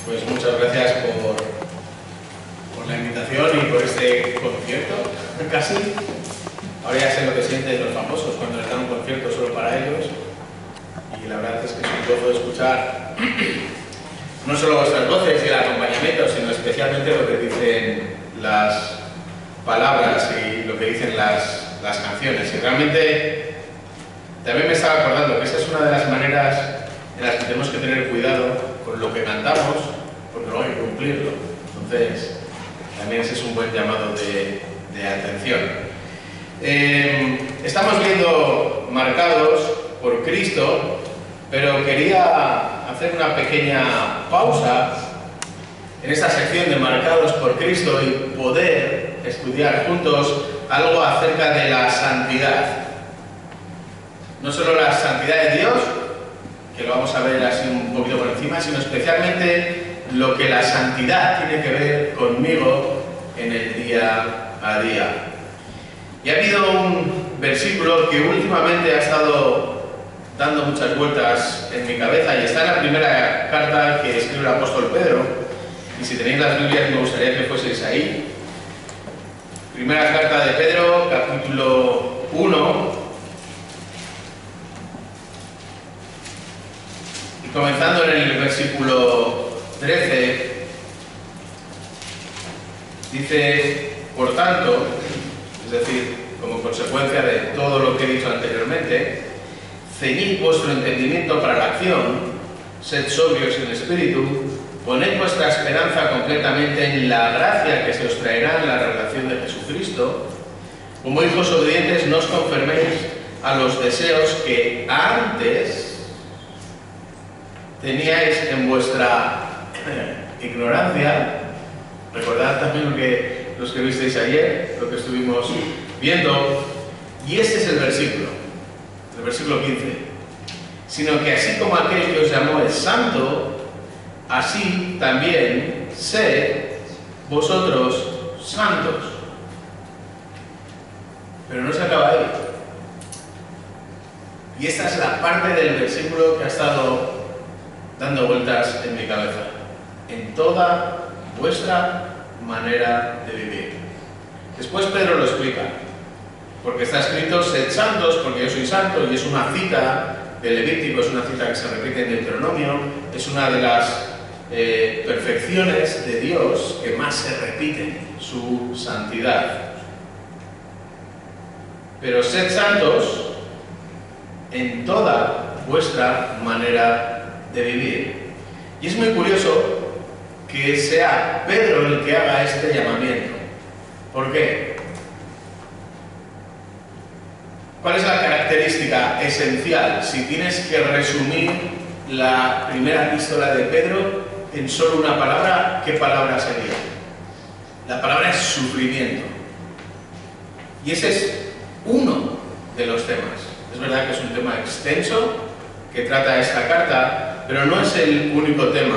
Pues muchas gracias por la invitación y por este concierto, casi. Ahora ya sé lo que sienten los famosos cuando les dan un concierto solo para ellos. Y la verdad es que es un gozo escuchar no solo vuestras voces y el acompañamiento, sino especialmente lo que dicen las palabras y lo que dicen las canciones. Y realmente también me estaba acordando que esa es una de las maneras en las que tenemos que tener cuidado con lo que cantamos, porque luego hay que cumplirlo. Entonces, también ese es un buen llamado de atención. Estamos viendo Marcados por Cristo, pero quería hacer una pequeña pausa en esta sección de Marcados por Cristo y poder estudiar juntos algo acerca de la santidad. No solo la santidad de Dios, que lo vamos a ver así un poquito por encima, sino especialmente lo que la santidad tiene que ver conmigo en el día a día. Y ha habido un versículo que últimamente ha estado dando muchas vueltas en mi cabeza y está en la primera carta que escribe el apóstol Pedro. Y si tenéis las Biblias me gustaría que fueseis ahí. Primera carta de Pedro, capítulo 1. Y comenzando en el versículo 13, dice, por tanto, es decir, como consecuencia de todo lo que he dicho anteriormente, ceñid vuestro entendimiento para la acción, sed sobrios en espíritu, poned vuestra esperanza completamente en la gracia que se os traerá en la revelación de Jesucristo. Como hijos obedientes, no os conforméis a los deseos que antes teníais en vuestra ignorancia. Recordad también los que visteis ayer, lo que estuvimos viendo. Y este es el versículo 15. Sino que así como aquel que os llamó es santo, así también sed vosotros santos. Pero no se acaba ahí. Y esta es la parte del versículo que ha estado dando vueltas en mi cabeza. En toda vuestra manera de vivir. Después Pedro lo explica. Porque está escrito, sed santos, porque yo soy santo, y es una cita de Levítico, es una cita que se repite en Deuteronomio, es una de las perfecciones de Dios que más se repiten, su santidad. Pero sed santos en toda vuestra manera de vivir. Y es muy curioso que sea Pedro el que haga este llamamiento. ¿Por qué? ¿Cuál es la característica esencial? Si tienes que resumir la primera epístola de Pedro en solo una palabra, ¿qué palabra sería? La palabra es sufrimiento. Y ese es uno de los temas. Es verdad que es un tema extenso que trata esta carta, pero no es el único tema.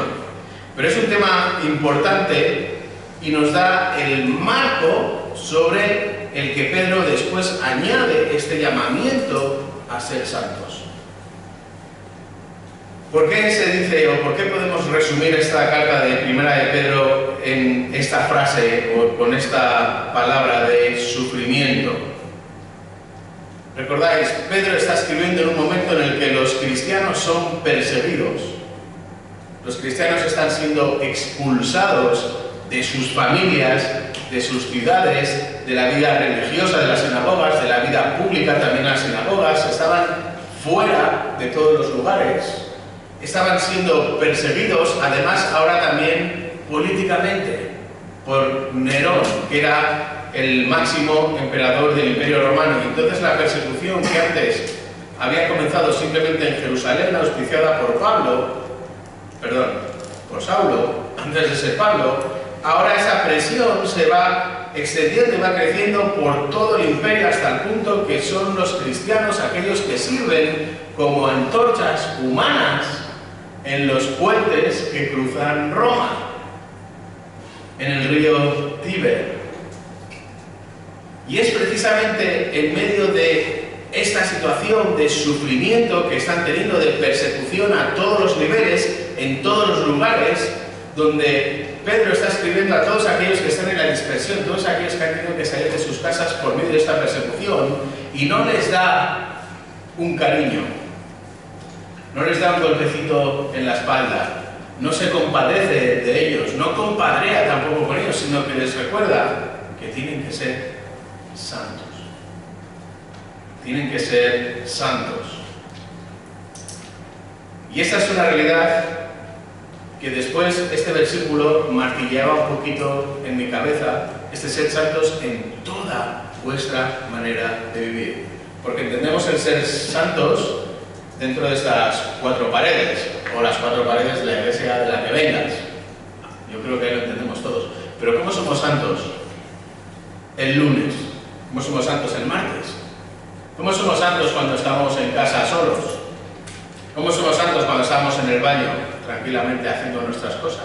Pero es un tema importante y nos da el marco sobre el que Pedro después añade este llamamiento a ser santos. ¿Por qué se dice, o por qué podemos resumir esta carta de primera de Pedro en esta frase, o con esta palabra de sufrimiento? Recordáis, Pedro está escribiendo en un momento en el que los cristianos son perseguidos. Los cristianos están siendo expulsados de sus familias, de sus ciudades, de la vida religiosa, de las sinagogas, de la vida pública, también las sinagogas. Estaban fuera de todos los lugares. Estaban siendo perseguidos, además ahora también políticamente, por Nerón, que era el máximo emperador del Imperio Romano. Y entonces la persecución que antes había comenzado simplemente en Jerusalén, auspiciada por Saulo, antes de ser Pablo, ahora esa presión se va extendiendo y va creciendo por todo el imperio hasta el punto que son los cristianos aquellos que sirven como antorchas humanas en los puentes que cruzan Roma, en el río Tíber. Y es precisamente en medio de esta situación de sufrimiento que están teniendo, de persecución a todos los niveles, en todos los lugares, donde Pedro está escribiendo a todos aquellos que están en la dispersión, todos aquellos que han tenido que salir de sus casas por medio de esta persecución, y no les da un cariño, no les da un golpecito en la espalda, no se compadece de ellos, no compadrea tampoco con ellos, sino que les recuerda que tienen que ser santos. Tienen que ser santos. Y esta es una realidad que después este versículo martilleaba un poquito en mi cabeza, ser santos en toda vuestra manera de vivir. Porque entendemos el ser santos dentro de estas 4 paredes, o las 4 paredes de la iglesia de la que vengas. Yo creo que ahí lo entendemos todos. Pero ¿cómo somos santos el lunes? ¿Cómo somos santos el martes? ¿Cómo somos santos cuando estamos en casa solos? ¿Cómo somos santos cuando estamos en el baño tranquilamente haciendo nuestras cosas?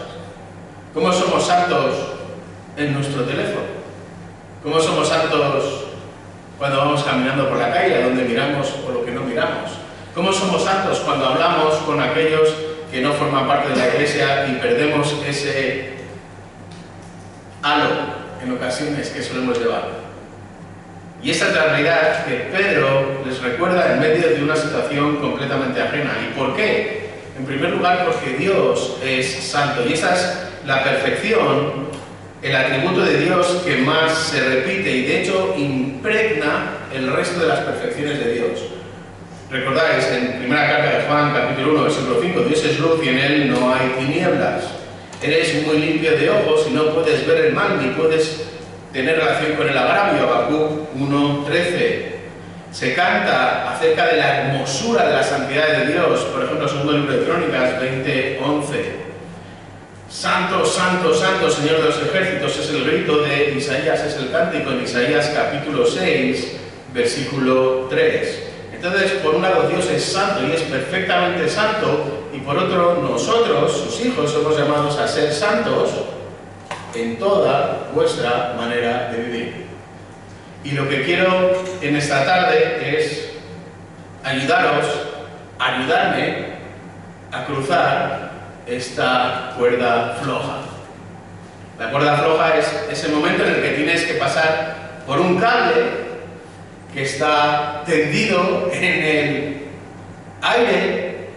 ¿Cómo somos santos en nuestro teléfono? ¿Cómo somos santos cuando vamos caminando por la calle, a donde miramos o lo que no miramos? ¿Cómo somos santos cuando hablamos con aquellos que no forman parte de la iglesia y perdemos ese halo en ocasiones que solemos llevar? Y esa es la realidad que Pedro les recuerda en medio de una situación completamente ajena. ¿Y por qué? En primer lugar, porque Dios es santo. Y esa es la perfección, el atributo de Dios que más se repite y de hecho impregna el resto de las perfecciones de Dios. Recordáis en primera carta de Juan, capítulo 1, versículo 5, Dios es luz y en él no hay tinieblas. Eres muy limpio de ojos y no puedes ver el mal ni puedes tener relación con el agravio. Habacuc 1:13. Se canta acerca de la hermosura de la santidad de Dios, por ejemplo, segundo libro de Crónicas 20:11. Santo, santo, santo, Señor de los ejércitos, es el grito de Isaías, es el cántico en Isaías capítulo 6, versículo 3. Entonces, por un lado, Dios es santo y es perfectamente santo, y por otro, nosotros, sus hijos, somos llamados a ser santos en toda vuestra manera de vivir. Y lo que quiero en esta tarde es ayudarme a cruzar esta cuerda floja. La cuerda floja es ese momento en el que tienes que pasar por un cable que está tendido en el aire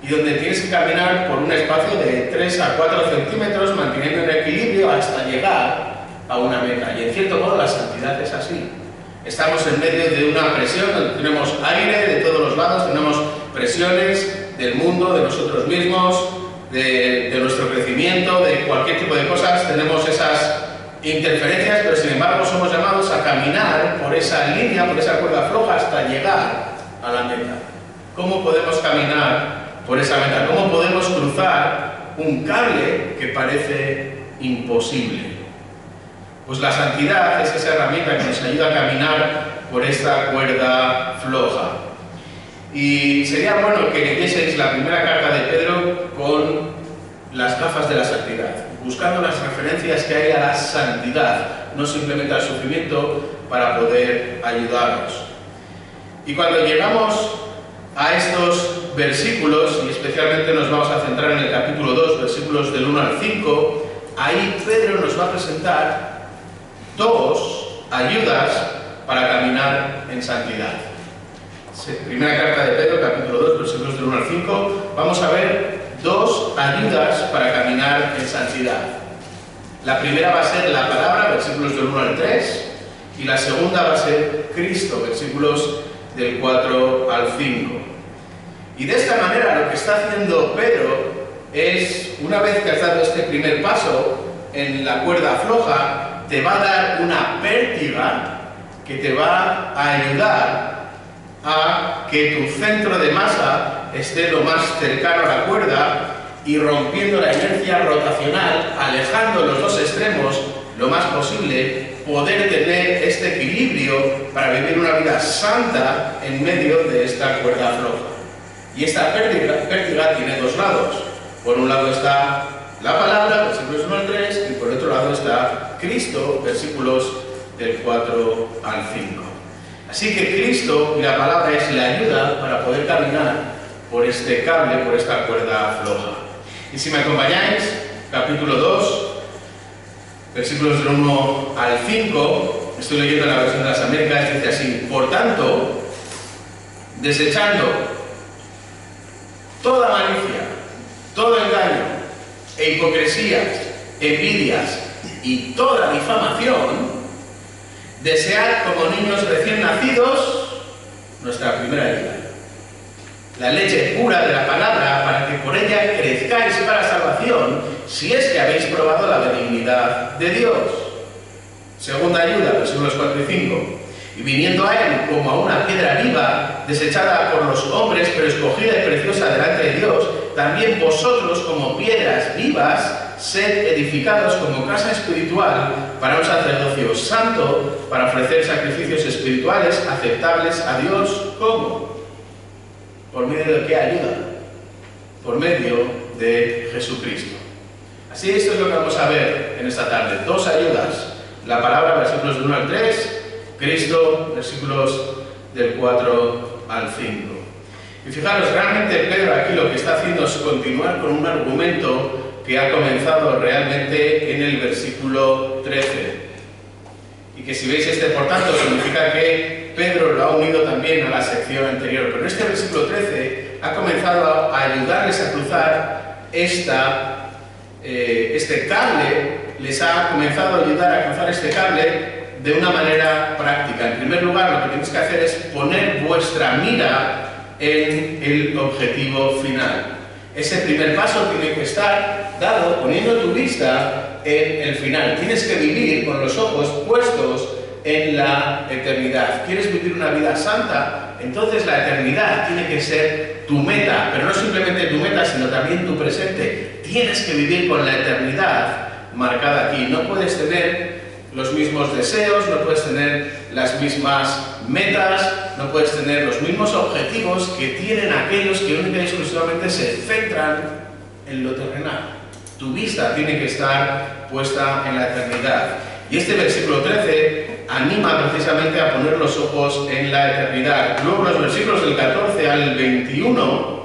y donde tienes que caminar por un espacio de 3 a 4 centímetros manteniendo el equilibrio hasta llegar a una meta. Y en cierto modo la santidad es así. Estamos en medio de una presión donde tenemos aire de todos los lados, tenemos presiones del mundo, de nosotros mismos, de nuestro crecimiento, de cualquier tipo de cosas, tenemos esas interferencias, pero sin embargo somos llamados a caminar por esa línea, por esa cuerda floja hasta llegar a la meta. ¿Cómo podemos caminar por esa meta? ¿Cómo podemos cruzar un cable que parece imposible? Pues la santidad es esa herramienta que nos ayuda a caminar por esta cuerda floja. Y sería bueno que leyeseis la primera carta de Pedro con las gafas de la santidad, buscando las referencias que hay a la santidad, no simplemente al sufrimiento, para poder ayudaros. Y cuando llegamos a estos versículos, y especialmente nos vamos a centrar en el capítulo 2, versículos del 1 al 5, ahí Pedro nos va a presentar 2 ayudas para caminar en santidad. Primera carta de Pedro, capítulo 2, versículos del 1 al 5, vamos a ver 2 ayudas para caminar en santidad. La primera va a ser la palabra, versículos del 1 al 3, y la segunda va a ser Cristo, versículos del 4 al 5. Y de esta manera lo que está haciendo Pedro es, una vez que has dado este primer paso en la cuerda floja, te va a dar una pértiga que te va a ayudar a que tu centro de masa esté lo más cercano a la cuerda y rompiendo la inercia rotacional, alejando los 2 extremos lo más posible, poder tener este equilibrio para vivir una vida santa en medio de esta cuerda floja. Y esta pértiga tiene 2 lados. Por un lado está la palabra, versículos 1 al 3, y por otro lado está Cristo, versículos del 4 al 5. Así que Cristo y la palabra es la ayuda para poder caminar por este cable, por esta cuerda floja. Y si me acompañáis capítulo 2, versículos del 1 al 5, estoy leyendo en la versión de las Américas, dice así: por tanto, desechando toda malicia, todo engaño, e hipocresías, envidias y toda difamación, desead como niños recién nacidos nuestra primera ayuda, la leche pura de la palabra, para que por ella crezcáis para salvación, si es que habéis probado la benignidad de Dios. Segunda ayuda, versículos 4 y 5. Y viniendo a él como a una piedra viva, desechada por los hombres, pero escogida y preciosa delante de Dios, también vosotros como piedras vivas, sed edificados como casa espiritual para un sacerdocio santo, para ofrecer sacrificios espirituales aceptables a Dios. ¿Cómo? ¿Por medio de qué ayuda? Por medio de Jesucristo. Así, esto es lo que vamos a ver en esta tarde. Dos ayudas. La palabra, versículos del 1 al 3, Cristo, versículos del 4 al 5. Y fijaros, realmente Pedro aquí lo que está haciendo es continuar con un argumento que ha comenzado realmente en el versículo 13. Y que si veis por tanto, significa que Pedro lo ha unido también a la sección anterior. Pero en este versículo 13 ha comenzado a ayudarles a cruzar este cable, les ha comenzado a ayudar a cruzar este cable de una manera práctica. En primer lugar, lo que tenéis que hacer es poner vuestra mira en el objetivo final. Ese primer paso tiene que estar dado poniendo tu vista en el final. Tienes que vivir con los ojos puestos en la eternidad. ¿Quieres vivir una vida santa? Entonces la eternidad tiene que ser tu meta, pero no simplemente tu meta, sino también tu presente. Tienes que vivir con la eternidad marcada aquí. No puedes tener los mismos deseos, no puedes tener las mismas metas, no puedes tener los mismos objetivos que tienen aquellos que única y exclusivamente se centran en lo terrenal. Tu vista tiene que estar puesta en la eternidad. Y este versículo 13 anima precisamente a poner los ojos en la eternidad. Luego los versículos del 14 al 21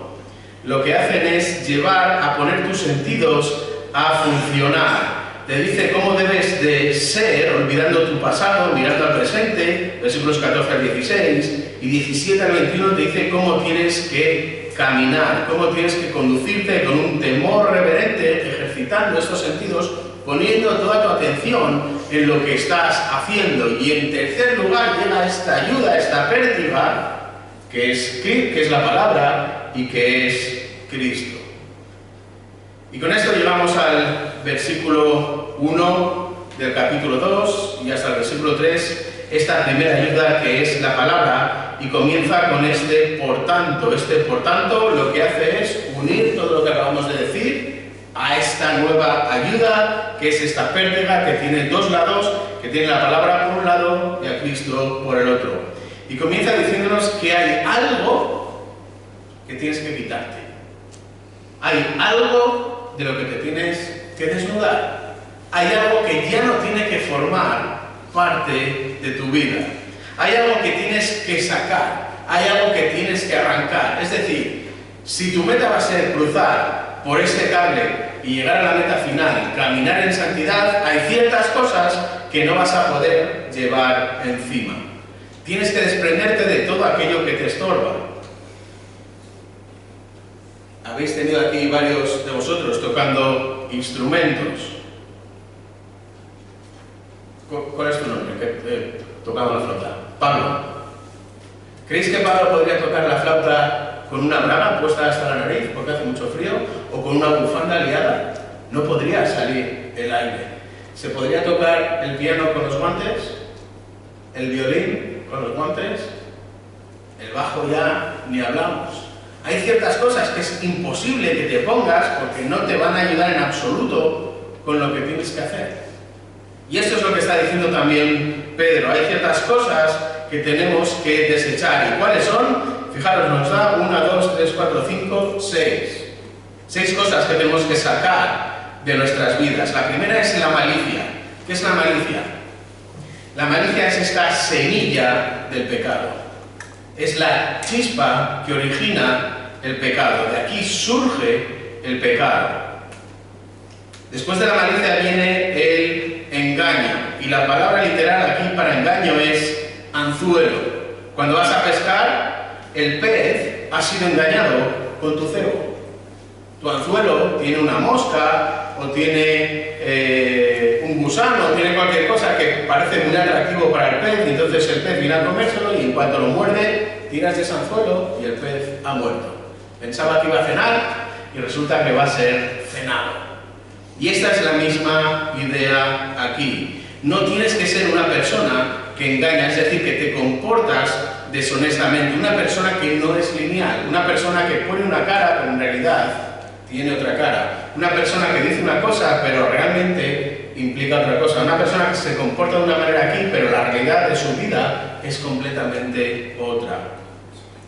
lo que hacen es llevar a poner tus sentidos a funcionar. Te dice cómo debes de ser, olvidando tu pasado, mirando al presente, versículos 14 al 16, y 17 al 21 te dice cómo tienes que caminar, cómo tienes que conducirte con un temor reverente, ejercitando estos sentidos, poniendo toda tu atención en lo que estás haciendo. Y en tercer lugar llega esta ayuda, esta pértiga, que es la palabra y que es Cristo. Y con esto llegamos al versículo 1 del capítulo 2 y hasta el versículo 3, esta primera ayuda que es la palabra, y comienza con este por tanto. Este por tanto lo que hace es unir todo lo que acabamos de decir a esta nueva ayuda, que es esta pértiga que tiene dos lados, que tiene la palabra por un lado y a Cristo por el otro. Y comienza diciéndonos que hay algo que tienes que quitarte. Hay algo de lo que te tienes que desnudar. Hay algo que ya no tiene que formar parte de tu vida. Hay algo que tienes que sacar. Hay algo que tienes que arrancar. Es decir, si tu meta va a ser cruzar por este cable y llegar a la meta final, caminar en santidad, hay ciertas cosas que no vas a poder llevar encima. Tienes que desprenderte de todo aquello que te estorba. Habéis tenido aquí varios de vosotros tocando instrumentos. ¿Cuál es tu nombre? Tocaba la flauta. Pablo. ¿Creéis que Pablo podría tocar la flauta con una braga puesta hasta la nariz porque hace mucho frío? ¿O con una bufanda liada? No podría salir el aire. ¿Se podría tocar el piano con los guantes? ¿El violín con los guantes? El bajo ya ni hablamos. Hay ciertas cosas que es imposible que te pongas porque no te van a ayudar en absoluto con lo que tienes que hacer. Y esto es lo que está diciendo también Pedro. Hay ciertas cosas que tenemos que desechar. ¿Y cuáles son? Fijaros, nos da 1, 2, 3, 4, 5, 6. 6 cosas que tenemos que sacar de nuestras vidas. La primera es la malicia. ¿Qué es la malicia? La malicia es esta semilla del pecado. Es la chispa que origina el pecado. De aquí surge el pecado. Después de la malicia viene el engaño. Y la palabra literal aquí para engaño es anzuelo. Cuando vas a pescar, el pez ha sido engañado con tu cebo. Tu anzuelo tiene una mosca o tiene un gusano o tiene cualquier cosa que parece muy atractivo para el pez, y entonces el pez viene a comérselo y en cuanto lo muerde, tiras de ese anzuelo y el pez ha muerto. Pensaba que iba a cenar y resulta que va a ser cenado. Y esta es la misma idea aquí. No tienes que ser una persona que engaña, es decir, que te comportas deshonestamente, una persona que no es lineal, una persona que pone una cara pero en realidad tiene otra cara, una persona que dice una cosa pero realmente implica otra cosa, una persona que se comporta de una manera aquí pero la realidad de su vida es completamente otra.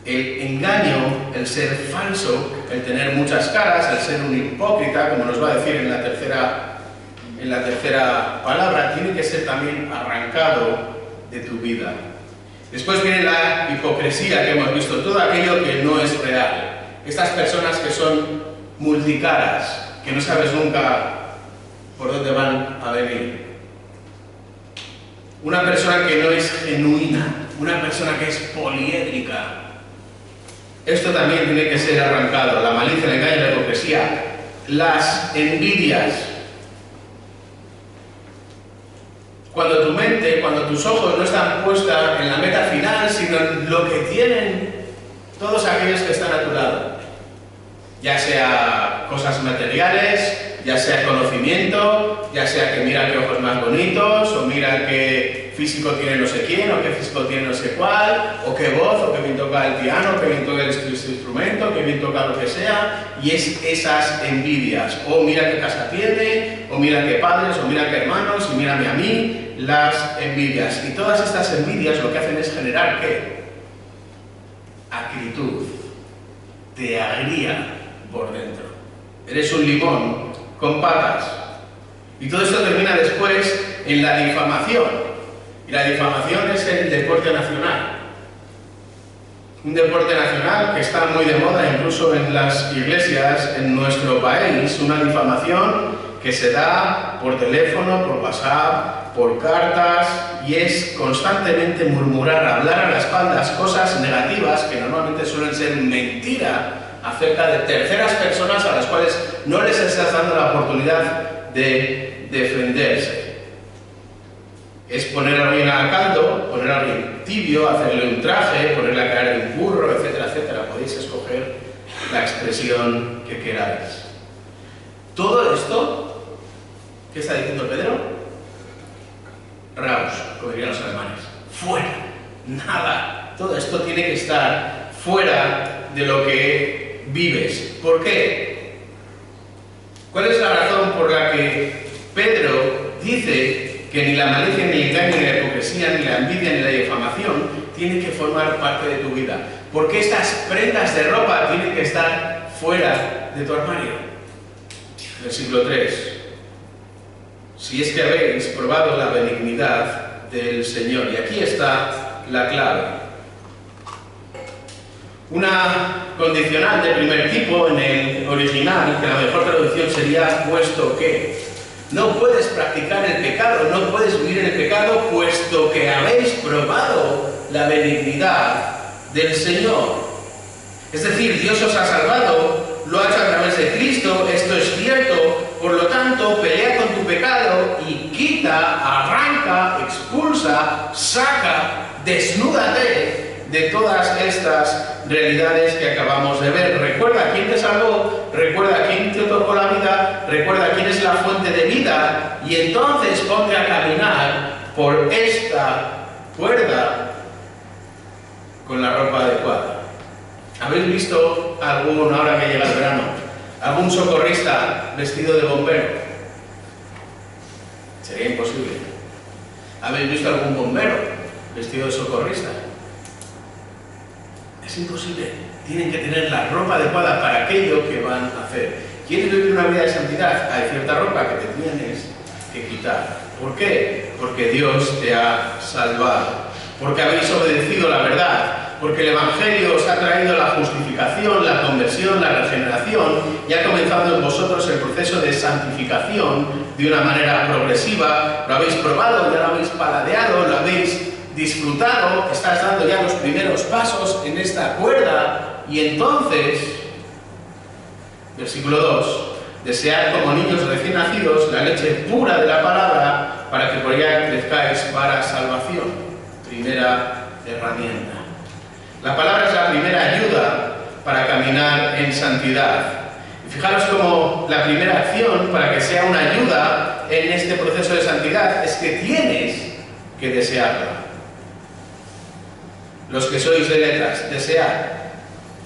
El engaño, el ser falso, el tener muchas caras, el ser un hipócrita, como nos va a decir en la tercera palabra, tiene que ser también arrancado de tu vida. Después viene la hipocresía que hemos visto, todo aquello que no es real. Estas personas que son multicaras, que no sabes nunca por dónde van a venir. Una persona que no es genuina, una persona que es poliédrica. Esto también tiene que ser arrancado, la malicia, el engaño, la hipocresía, las envidias. Cuando tu mente, cuando tus ojos no están puestos en la meta final, sino en lo que tienen todos aquellos que están a tu lado. Ya sea cosas materiales, ya sea conocimiento, ya sea que mira qué ojos más bonitos, o mira qué físico tiene no sé quién, o qué físico tiene no sé cuál, o qué voz, o qué bien toca el piano, o qué bien toca este instrumento, qué bien toca lo que sea, y es esas envidias. O mira qué casa tiene, o mira qué padres, o mira qué hermanos, y mírame a mí, las envidias. Y todas estas envidias lo que hacen es generar ¿qué? Acritud. Te agría por dentro. Eres un limón con patas. Y todo esto termina después en la difamación. Y la difamación es el deporte nacional. Un deporte nacional que está muy de moda incluso en las iglesias en nuestro país. Una difamación que se da por teléfono, por WhatsApp, por cartas, y es constantemente murmurar, hablar a las espaldas cosas negativas que normalmente suelen ser mentira acerca de terceras personas a las cuales no les estás dando la oportunidad de defenderse. Es poner a alguien al caldo, poner a alguien tibio, hacerle un traje, ponerle a caer de un burro, etcétera, etcétera. Podéis escoger la expresión que queráis. Todo esto, ¿qué está diciendo Pedro? Raus, como dirían los alemanes. Fuera. Nada. Todo esto tiene que estar fuera de lo que vives. ¿Por qué? ¿Cuál es la razón por la que Pedro dice que ni la malicia, ni el engaño, ni la hipocresía, ni la envidia, ni la difamación tienen que formar parte de tu vida? ¿Por qué estas prendas de ropa tienen que estar fuera de tu armario? Versículo 3. Si es que habéis probado la benignidad del Señor. Y aquí está la clave. Una condicional de primer tipo en el original, que la mejor traducción sería puesto que. No puedes practicar el pecado, no puedes vivir en el pecado, puesto que habéis probado la benignidad del Señor. Es decir, Dios os ha salvado, lo ha hecho a través de Cristo, esto es cierto, por lo tanto, pelea con tu pecado y quita, arranca, expulsa, saca, desnúdate de todas estas realidades que acabamos de ver. Recuerda quién te salvó, recuerda quién te tocó la vida, recuerda quién es la fuente de vida, y entonces ponte a caminar por esta cuerda con la ropa adecuada. ¿Habéis visto algún, ahora que llega el verano, algún socorrista vestido de bombero? Sería imposible. ¿Habéis visto algún bombero vestido de socorrista? Es imposible. Tienen que tener la ropa adecuada para aquello que van a hacer. ¿Quieres vivir una vida de santidad? Hay cierta ropa que te tienes que quitar. ¿Por qué? Porque Dios te ha salvado. Porque habéis obedecido la verdad. porque el Evangelio os ha traído la justificación, la conversión, la regeneración, y ha comenzado en vosotros el proceso de santificación de una manera progresiva. Lo habéis probado, ya lo habéis paladeado, lo habéis disfrutado, estás dando ya los primeros pasos en esta cuerda, y entonces, versículo 2, desead como niños recién nacidos la leche pura de la palabra, para que por ella crezcáis para salvación. Primera herramienta. La palabra es la primera ayuda para caminar en santidad. Y fijaros cómo la primera acción para que sea una ayuda en este proceso de santidad es que tienes que desearla. Los que sois de letras, desear.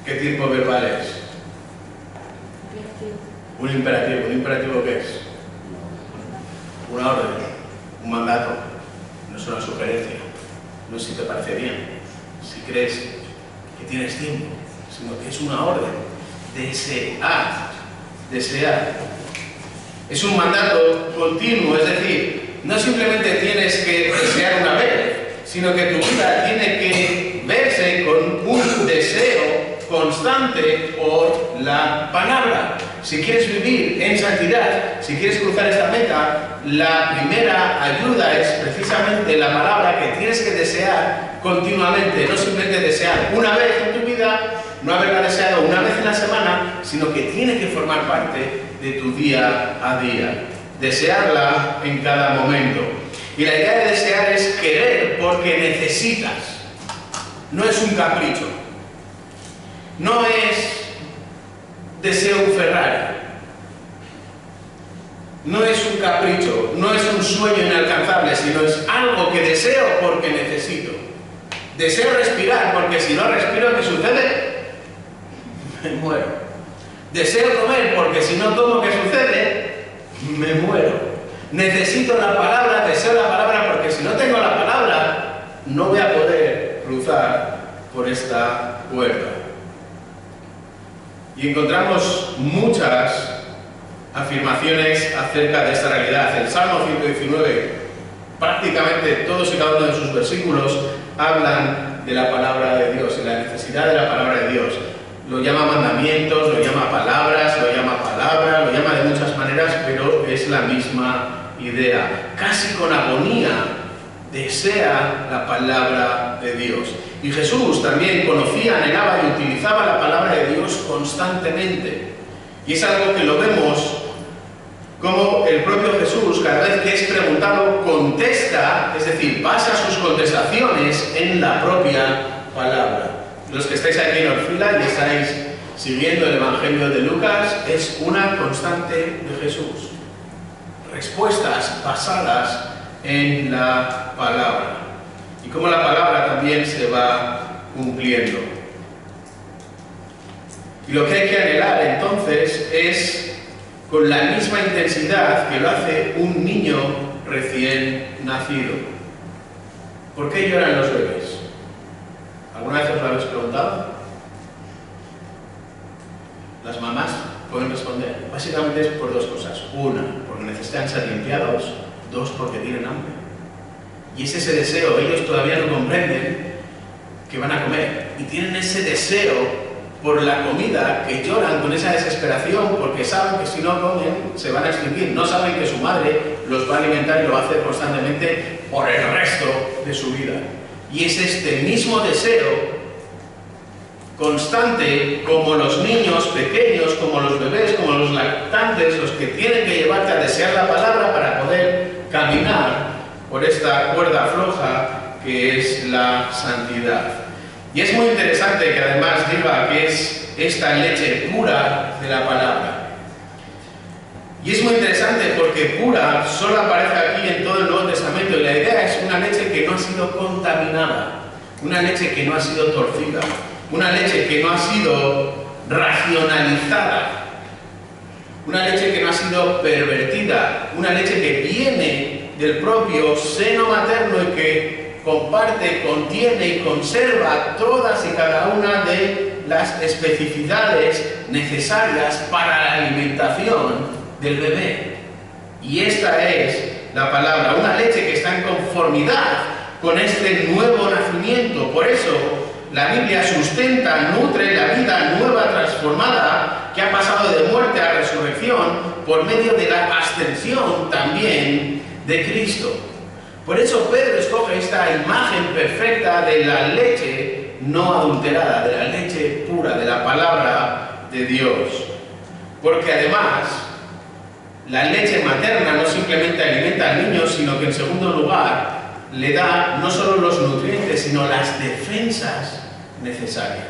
¿Qué tiempo verbal es? Un imperativo. ¿Un imperativo qué es? Una orden, un mandato. No es una sugerencia. No es si te parece bien, si crees que tienes tiempo, sino que es una orden. Desear. Desear. Es un mandato continuo, es decir, no simplemente tienes que desear una vez, sino que tu vida tiene que verse con un deseo constante por la palabra. Si quieres vivir en santidad, si quieres cruzar esta meta, la primera ayuda es precisamente la palabra que tienes que desear continuamente. No simplemente desear una vez en tu vida, no haberla deseado una vez en la semana, sino que tiene que formar parte de tu día a día. Desearla en cada momento. Y la idea de desear es querer porque necesitas. No es un capricho. No es deseo un Ferrari. No es un capricho, no es un sueño inalcanzable, sino es algo que deseo porque necesito. Deseo respirar porque si no respiro, ¿qué sucede? Me muero. Deseo comer porque si no tomo, ¿qué sucede? Me muero. Necesito la palabra, deseo la palabra porque si no tengo la palabra, no voy a poder cruzar por esta puerta. Y encontramos muchas afirmaciones acerca de esta realidad. El Salmo 119, prácticamente todos y cada uno de sus versículos hablan de la palabra de Dios, de la necesidad de la palabra de Dios. Lo llama mandamientos, lo llama palabras, lo llama palabra, lo llama de muchas maneras, pero es la misma idea. Casi con agonía desea la palabra de Dios. Y Jesús también conocía, anhelaba y utilizaba la palabra de Dios constantemente. Y es algo que lo vemos como el propio Jesús, cada vez que es preguntado, contesta, es decir, basa sus contestaciones en la propia palabra. Los que estáis aquí en Orfila y estáis siguiendo el Evangelio de Lucas, es una constante de Jesús. Respuestas basadas en la palabra. Y cómo la palabra también se va cumpliendo. Y lo que hay que anhelar entonces es con la misma intensidad que lo hace un niño recién nacido. ¿Por qué lloran los bebés? ¿Alguna vez os lo habéis preguntado? Las mamás pueden responder. Básicamente es por dos cosas. Una, porque necesitan ser limpiados. Dos, porque tienen hambre. Y es ese deseo, ellos todavía no comprenden que van a comer. Y tienen ese deseo por la comida, que lloran con esa desesperación porque saben que si no comen se van a extinguir. No saben que su madre los va a alimentar y lo va a hacer constantemente por el resto de su vida. Y es este mismo deseo constante, como los niños pequeños, como los bebés, como los lactantes, los que tienen que llevarte a desear la palabra para poder caminar por esta cuerda floja que es la santidad. Y es muy interesante que además diga que es esta leche pura de la palabra. Y es muy interesante porque pura solo aparece aquí en todo el Nuevo Testamento, y la idea es una leche que no ha sido contaminada, una leche que no ha sido torcida, una leche que no ha sido racionalizada, una leche que no ha sido pervertida, una leche que viene del propio seno materno y que comparte, contiene y conserva todas y cada una de las especificidades necesarias para la alimentación del bebé. Y esta es la palabra, una leche que está en conformidad con este nuevo nacimiento. Por eso la Biblia sustenta, nutre la vida nueva, transformada, que ha pasado de muerte a resurrección por medio de la ascensión también de Cristo. Por eso Pedro escoge esta imagen perfecta de la leche no adulterada, de la leche pura, de la palabra de Dios. Porque además, la leche materna no simplemente alimenta al niño, sino que en segundo lugar le da no solo los nutrientes, sino las defensas necesarias.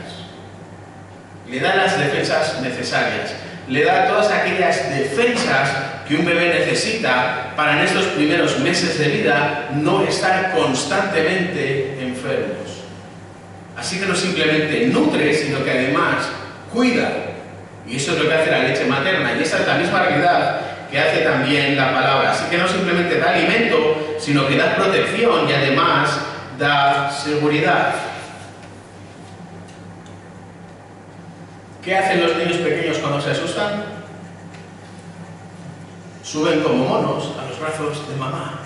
Le da las defensas necesarias. Le da todas aquellas defensas que un bebé necesita para en estos primeros meses de vida no estar constantemente enfermos. Así que no simplemente nutre, sino que además cuida. Y eso es lo que hace la leche materna. Y esa es la misma realidad que hace también la palabra. Así que no simplemente da alimento, sino que da protección y además da seguridad. ¿Qué hacen los niños pequeños cuando se asustan? Suben como monos a los brazos de mamá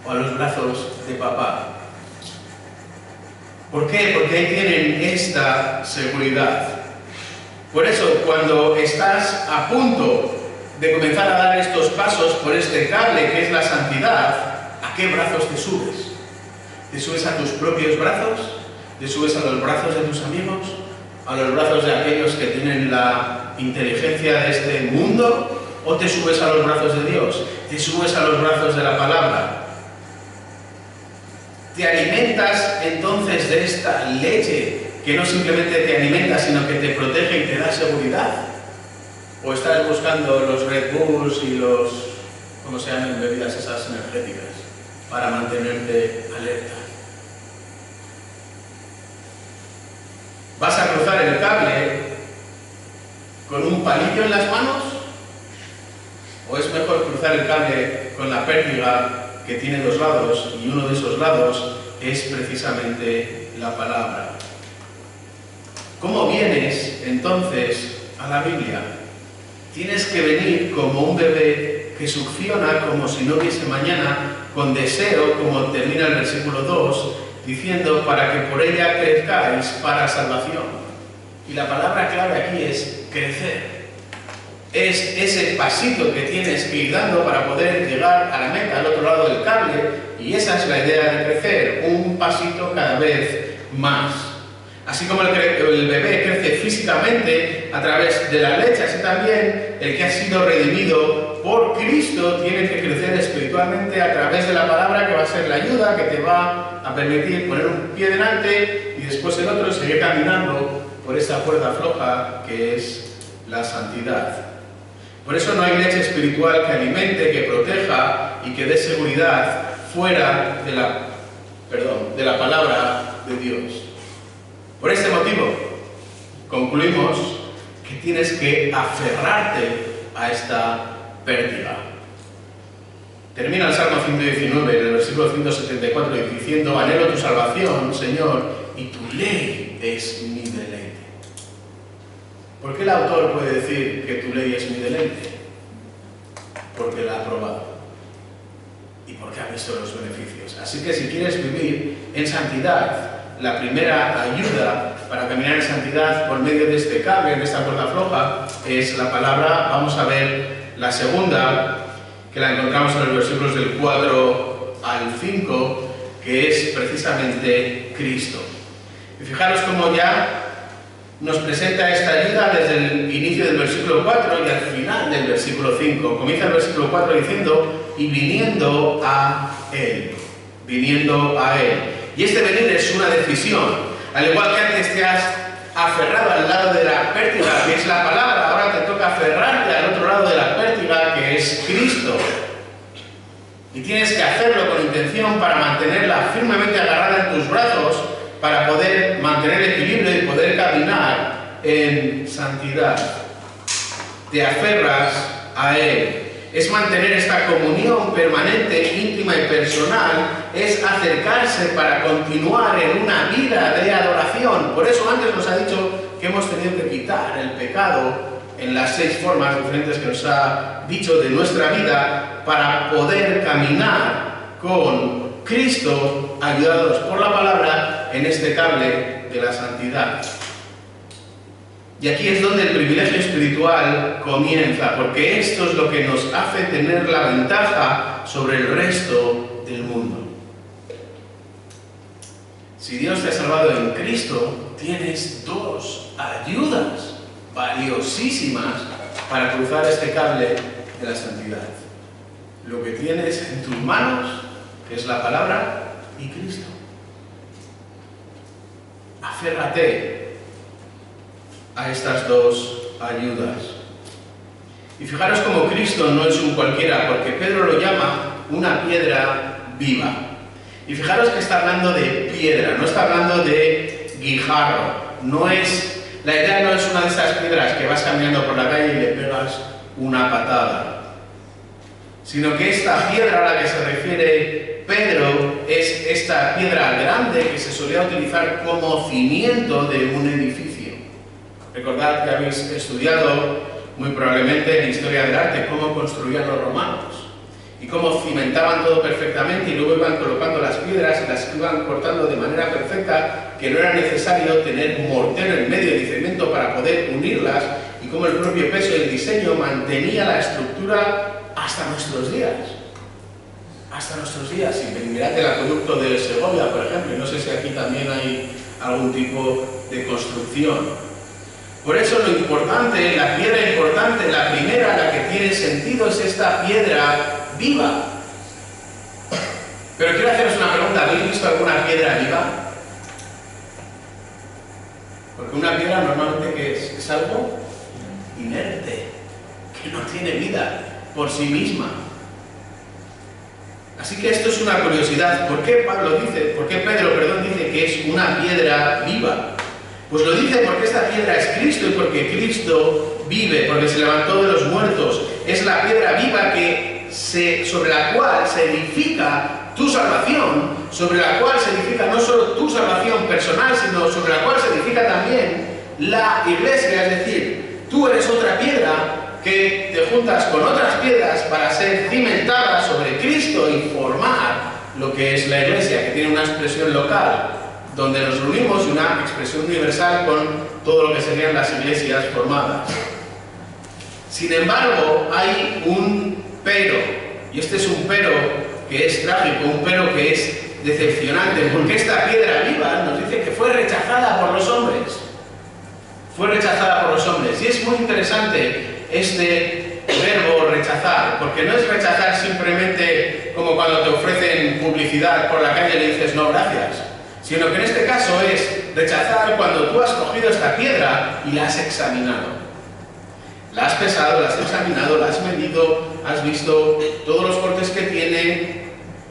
o a los brazos de papá. ¿Por qué? Porque ahí tienen esta seguridad. Por eso, cuando estás a punto de comenzar a dar estos pasos por este cable que es la santidad, ¿a qué brazos te subes? ¿Te subes a tus propios brazos? ¿Te subes a los brazos de tus amigos? ¿A los brazos de aquellos que tienen la inteligencia de este mundo? ¿O te subes a los brazos de Dios? ¿Te subes a los brazos de la palabra? ¿Te alimentas entonces de esta leche que no simplemente te alimenta, sino que te protege y te da seguridad? ¿O estás buscando los Red Bulls y los, ¿cómo se llaman, bebidas esas energéticas para mantenerte alerta? ¿Vas a cruzar el cable con un palillo en las manos? ¿O es mejor cruzar el cable con la pértiga que tiene dos lados y uno de esos lados es precisamente la palabra? ¿Cómo vienes entonces a la Biblia? Tienes que venir como un bebé que succiona como si no hubiese mañana, con deseo, como termina el versículo 2, diciendo, para que por ella crezcáis para salvación. Y la palabra clave aquí es crecer. Es ese pasito que tienes que ir dando para poder llegar a la meta, al otro lado del cable, y esa es la idea de crecer, un pasito cada vez más. Así como el bebé crece físicamente a través de la leche, así también el que ha sido redimido por Cristo tiene que crecer espiritualmente a través de la palabra, que va a ser la ayuda que te va a permitir poner un pie delante y después el otro y seguir caminando por esa cuerda floja que es la santidad. Por eso no hay leche espiritual que alimente, que proteja y que dé seguridad fuera de la palabra de Dios. Por este motivo, concluimos que tienes que aferrarte a esta pértiga. Termina el Salmo 119, en el versículo 174, diciendo, anhelo tu salvación, Señor, y tu ley es mi deleite. ¿Por qué el autor puede decir que tu ley es mi deleite? Porque la ha probado y porque ha visto los beneficios. Así que si quieres vivir en santidad, la primera ayuda para caminar en santidad por medio de este cable, de esta cuerda floja, es la palabra. Vamos a ver la segunda, que la encontramos en los versículos del 4 al 5, que es precisamente Cristo. Y fijaros cómo ya nos presenta esta ayuda desde el inicio del versículo 4 y al final del versículo 5. Comienza el versículo 4 diciendo, y viniendo a Él. Viniendo a Él. Y este venir es una decisión. Al igual que antes te has aferrado al lado de la pértiga, que es la palabra, ahora te toca aferrarte al otro lado de la pértiga, que es Cristo. Y tienes que hacerlo con intención para mantenerla firmemente agarrada en tus brazos, para poder mantener el equilibrio y poder caminar en santidad. Te aferras a Él. Es mantener esta comunión permanente, íntima y personal, es acercarse para continuar en una vida de adoración. Por eso antes nos ha dicho que hemos tenido que quitar el pecado en las 6 formas diferentes que nos ha dicho de nuestra vida para poder caminar con Cristo, ayudados por la palabra, en este cable de la santidad. Y aquí es donde el privilegio espiritual comienza, porque esto es lo que nos hace tener la ventaja sobre el resto del mundo. Si Dios te ha salvado en Cristo, tienes dos ayudas valiosísimas para cruzar este cable de la santidad. Lo que tienes en tus manos, que es la palabra, y Cristo. Aférrate a estas dos ayudas. Y fijaros cómo Cristo no es un cualquiera, porque Pedro lo llama una piedra viva. Y fijaros que está hablando de piedra, no está hablando de guijarro. La idea no es una de esas piedras que vas caminando por la calle y le pegas una patada, sino que esta piedra a la que se refiere Pedro es esta piedra grande que se solía utilizar como cimiento de un edificio. Recordad que habéis estudiado muy probablemente en Historia del Arte cómo construían los romanos y cómo cimentaban todo perfectamente y luego iban colocando las piedras y las iban cortando de manera perfecta, que no era necesario tener mortero en medio de cemento para poder unirlas, y cómo el propio peso del diseño mantenía la estructura hasta nuestros días. Hasta nuestros días. Y mirad el acueducto de Segovia, por ejemplo, y no sé si aquí también hay algún tipo de construcción. Por eso lo importante, la piedra importante, la primera, la que tiene sentido, es esta piedra viva. Pero quiero haceros una pregunta: ¿habéis visto alguna piedra viva? Porque una piedra normalmente ¿qué es? Es algo inerte, que no tiene vida por sí misma. Así que esto es una curiosidad. ¿Por qué Pedro dice que es una piedra viva? Pues lo dice porque esta piedra es Cristo y porque Cristo vive, porque se levantó de los muertos. Es la piedra viva sobre la cual se edifica tu salvación, sobre la cual se edifica no solo tu salvación personal, sino sobre la cual se edifica también la iglesia. Es decir, tú eres otra piedra que te juntas con otras piedras para ser cimentadas sobre Cristo y formar lo que es la iglesia, que tiene una expresión local, donde nos reunimos, y una expresión universal con todo lo que serían las iglesias formadas. Sin embargo, hay un pero, y este es un pero que es trágico, un pero que es decepcionante, porque esta piedra viva nos dice que fue rechazada por los hombres. Fue rechazada por los hombres. Y es muy interesante este verbo rechazar, porque no es rechazar simplemente como cuando te ofrecen publicidad por la calle y le dices no gracias, sino que en este caso es rechazar cuando tú has cogido esta piedra y la has examinado. La has pesado, la has examinado, la has medido, has visto todos los cortes que tiene,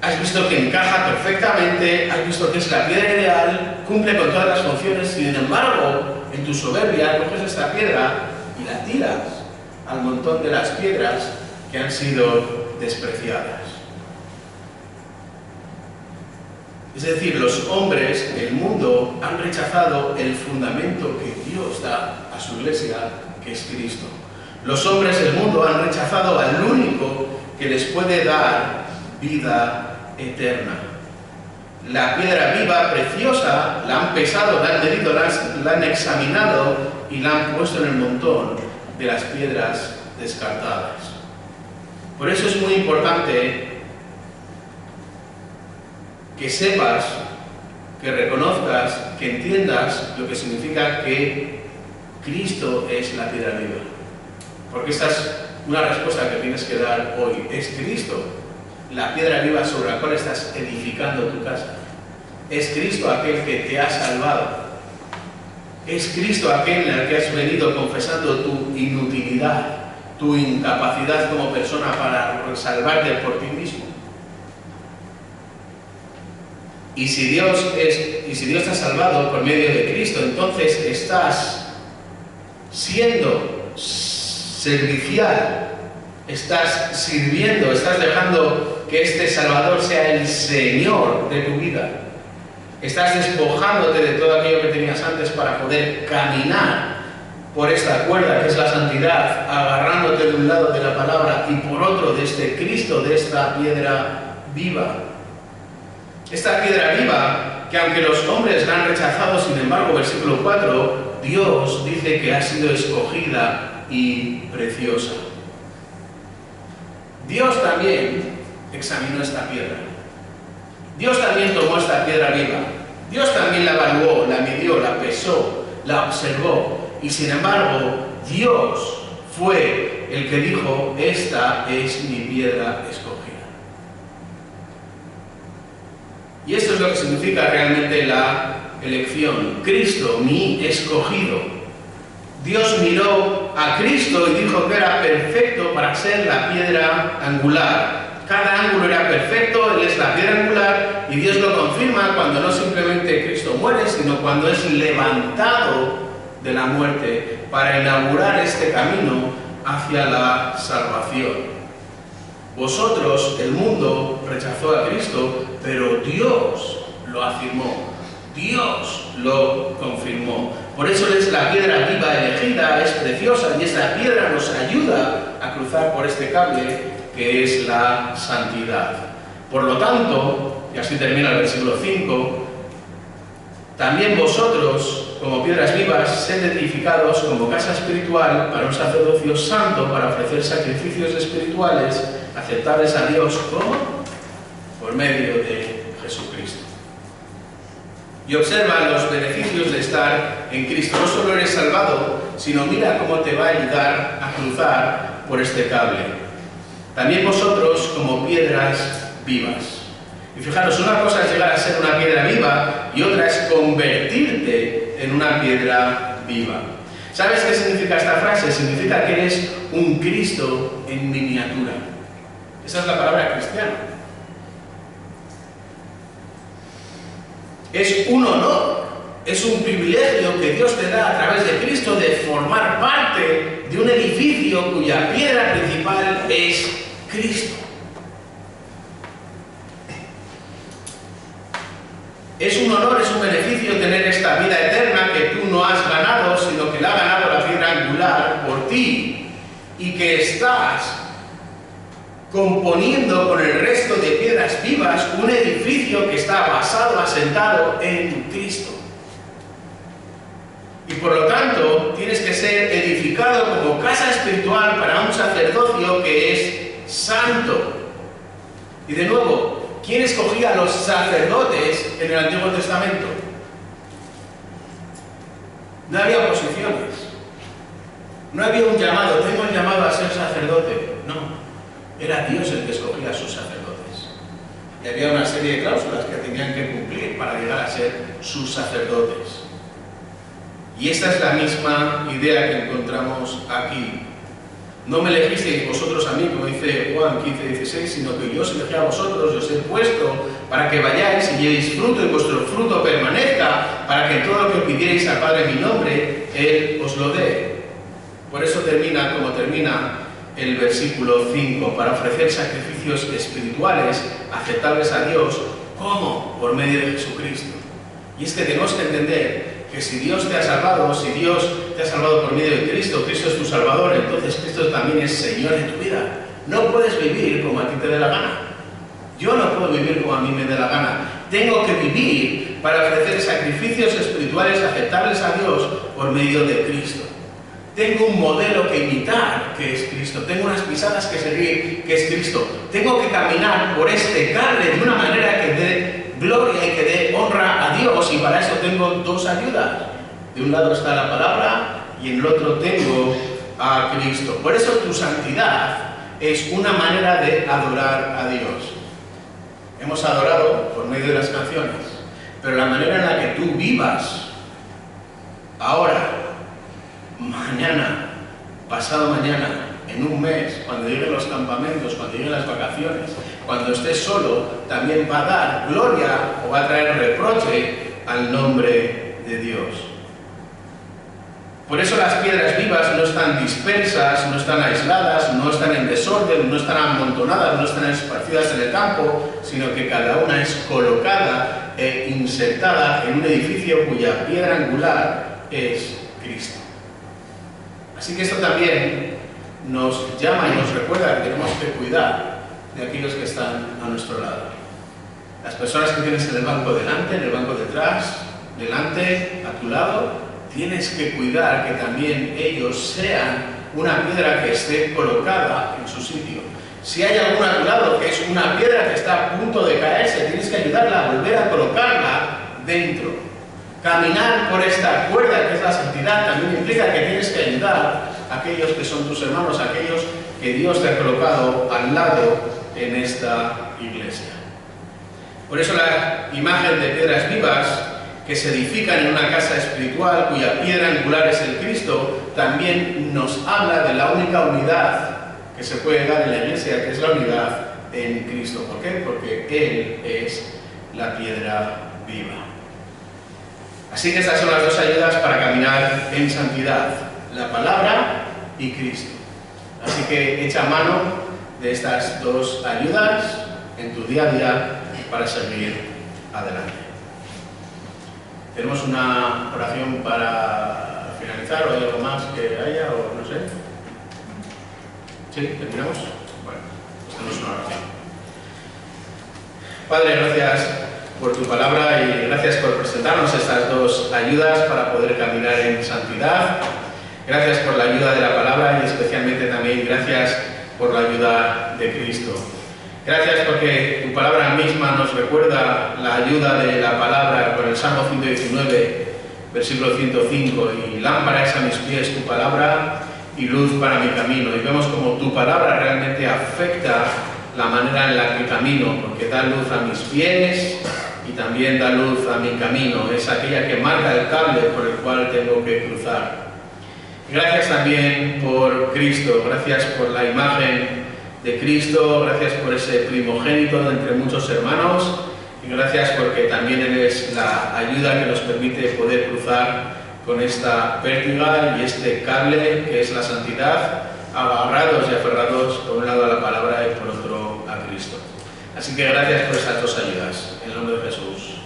has visto que encaja perfectamente, has visto que es la piedra ideal, cumple con todas las funciones. Sin embargo, en tu soberbia coges esta piedra y la tiras al montón de las piedras que han sido despreciadas. Es decir, los hombres, el mundo, han rechazado el fundamento que Dios da a su iglesia, que es Cristo. Los hombres, el mundo, han rechazado al único que les puede dar vida eterna. La piedra viva, preciosa, la han pesado, la han medido, la han examinado y la han puesto en el montón de las piedras descartadas. Por eso es muy importante que sepas, que reconozcas, que entiendas lo que significa que Cristo es la piedra viva. Porque esta es una respuesta que tienes que dar hoy. Es Cristo la piedra viva sobre la cual estás edificando tu casa. Es Cristo aquel que te ha salvado. Es Cristo aquel en el que has venido confesando tu inutilidad, tu incapacidad como persona para salvarte por ti mismo. Y si Dios te ha salvado por medio de Cristo, entonces estás siendo servicial, estás sirviendo, estás dejando que este Salvador sea el Señor de tu vida. Estás despojándote de todo aquello que tenías antes para poder caminar por esta cuerda que es la santidad, agarrándote de un lado de la palabra y por otro de este Cristo, de esta piedra viva. Esta piedra viva que aunque los hombres la han rechazado, sin embargo, versículo 4, Dios dice que ha sido escogida y preciosa. Dios también examinó esta piedra. Dios también tomó esta piedra viva. Dios también la evaluó, la midió, la pesó, la observó. Y sin embargo, Dios fue el que dijo: esta es mi piedra escogida. Y esto es lo que significa realmente la elección. Cristo, mi escogido. Dios miró a Cristo y dijo que era perfecto para ser la piedra angular. Cada ángulo era perfecto, Él es la piedra angular, y Dios lo confirma cuando no simplemente Cristo muere, sino cuando es levantado de la muerte para inaugurar este camino hacia la salvación. Vosotros, el mundo, rechazó a Cristo, pero Dios lo afirmó, Dios lo confirmó. Por eso Él es la piedra viva elegida, es preciosa, y esa piedra nos ayuda a cruzar por este cable que es la santidad. Por lo tanto, y así termina el versículo 5, también vosotros, como piedras vivas, sed edificados como casa espiritual para un sacerdocio santo, para ofrecer sacrificios espirituales aceptables a Dios. ¿Cómo? Por medio de Jesucristo. Y observa los beneficios de estar en Cristo. No solo eres salvado, sino mira cómo te va a ayudar a cruzar por este cable. También vosotros como piedras vivas. Y fijaros, una cosa es llegar a ser una piedra viva y otra es convertirte en una piedra viva. ¿Sabes qué significa esta frase? Significa que eres un Cristo en miniatura. Esa es la palabra cristiano. Es un honor, es un privilegio que Dios te da a través de Cristo de formar parte de un edificio cuya piedra principal es Cristo. Es un honor, es un beneficio tener esta vida eterna que tú no has ganado, sino que la ha ganado la piedra angular por ti, y que estás componiendo con el resto de piedras vivas un edificio que está basado, asentado en Cristo. Y por lo tanto, tienes que ser edificado como casa espiritual para un sacerdocio que es santo. Y de nuevo, ¿quién escogía a los sacerdotes en el Antiguo Testamento? No había oposiciones. No había un llamado, tengo el llamado a ser sacerdote. No. Era Dios el que escogía a sus sacerdotes. Y había una serie de cláusulas que tenían que cumplir para llegar a ser sus sacerdotes. Y esta es la misma idea que encontramos aquí. No me elegisteis vosotros a mí, como dice Juan 15:16, sino que yo os elegí a vosotros y os he puesto para que vayáis y llevéis fruto y vuestro fruto permanezca, para que todo lo que pidierais al Padre en mi nombre, Él os lo dé. Por eso termina como termina el versículo 5, para ofrecer sacrificios espirituales aceptables a Dios. ¿Cómo? Por medio de Jesucristo. Y es que tenemos que entender que si Dios te ha salvado, si Dios te ha salvado por medio de Cristo, Cristo es tu Salvador, entonces Cristo también es Señor de tu vida. No puedes vivir como a ti te dé la gana. Yo no puedo vivir como a mí me dé la gana. Tengo que vivir para ofrecer sacrificios espirituales aceptables a Dios por medio de Cristo. Tengo un modelo que imitar, que es Cristo. Tengo unas pisadas que seguir, que es Cristo. Tengo que caminar por este cable de una manera que dé gloria y que dé honra a Dios, y para eso tengo dos ayudas. De un lado está la palabra y en el otro tengo a Cristo. Por eso tu santidad es una manera de adorar a Dios. Hemos adorado por medio de las canciones, pero la manera en la que tú vivas ahora, mañana, pasado mañana, en un mes, cuando lleguen los campamentos, cuando lleguen las vacaciones, cuando estés solo, también va a dar gloria o va a traer reproche al nombre de Dios. Por eso las piedras vivas no están dispersas, no están aisladas, no están en desorden, no están amontonadas, no están esparcidas en el campo, sino que cada una es colocada e insertada en un edificio cuya piedra angular es Cristo. Así que esto también nos llama y nos recuerda que tenemos que cuidar de aquellos que están a nuestro lado. Las personas que tienes en el banco delante, en el banco detrás, delante, a tu lado, tienes que cuidar que también ellos sean una piedra que esté colocada en su sitio. Si hay alguna a tu lado que es una piedra que está a punto de caerse, tienes que ayudarla a volver a colocarla dentro. Caminar por esta cuerda que es la santidad también implica que tienes que ayudar a aquellos que son tus hermanos, a aquellos que Dios te ha colocado al lado en esta iglesia. Por eso la imagen de piedras vivas que se edifican en una casa espiritual cuya piedra angular es el Cristo, también nos habla de la única unidad que se puede dar en la iglesia, que es la unidad en Cristo. ¿Por qué? Porque Él es la piedra viva. Así que estas son las dos ayudas para caminar en santidad, la palabra y Cristo. Así que echa mano de estas dos ayudas en tu día a día para seguir adelante. ¿Tenemos una oración para finalizar o hay algo más que haya o no sé? ¿Sí? ¿Terminamos? Bueno, pues tenemos una oración. Padre, gracias por tu palabra y gracias por presentarnos estas dos ayudas para poder caminar en santidad. Gracias por la ayuda de la palabra y especialmente también gracias por la ayuda de Cristo. Gracias porque tu palabra misma nos recuerda la ayuda de la palabra con el Salmo 119, versículo 105, y lámpara es a mis pies tu palabra y luz para mi camino. Y vemos como tu palabra realmente afecta la manera en la que camino, porque da luz a mis pies y también da luz a mi camino. Es aquella que marca el cable por el cual tengo que cruzar. Y gracias también por Cristo, gracias por la imagen de Cristo, gracias por ese primogénito de entre muchos hermanos y gracias porque también eres la ayuda que nos permite poder cruzar con esta pértiga y este cable que es la santidad, agarrados y aferrados por un lado a la palabra y por otro a Cristo. Así que gracias por esas dos ayudas. En el nombre de Jesús.